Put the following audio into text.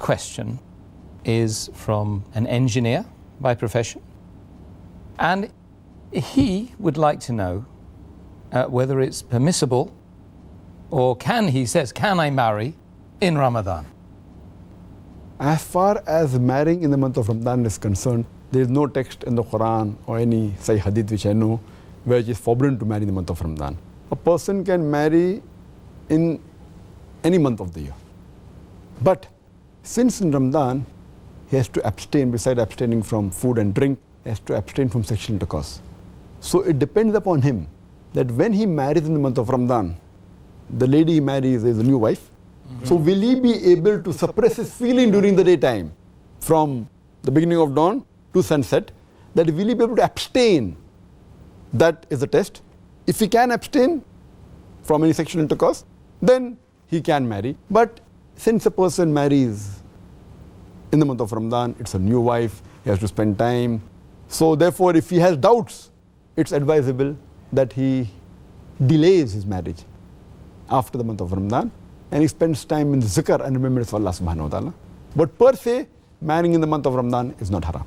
question is from an engineer by profession, and he would like to know whether it's permissible or he says, can I marry in Ramadan? As far as marrying in the month of Ramadan is concerned, there is no text in the Quran or any Sahih Hadith which I know where it is forbidden to marry in the month of Ramadan. A person can marry in any month of the year. But since in Ramadan, he has to abstain, besides abstaining from food and drink, he has to abstain from sexual intercourse. So it depends upon him that when he marries in the month of Ramadan, the lady he marries is a new wife. So will he be able to suppress his feeling during the daytime from the beginning of dawn to sunset? That will he be able to abstain? That is the test. If he can abstain from any sexual intercourse, then he can marry. But since a person marries in the month of Ramadan, it's a new wife, he has to spend time. So therefore, if he has doubts, it's advisable that he delays his marriage after the month of Ramadan, and he spends time in the zikr and remembrance of Allah subhanahu wa ta'ala. But per se, marrying in the month of Ramadan is not haram.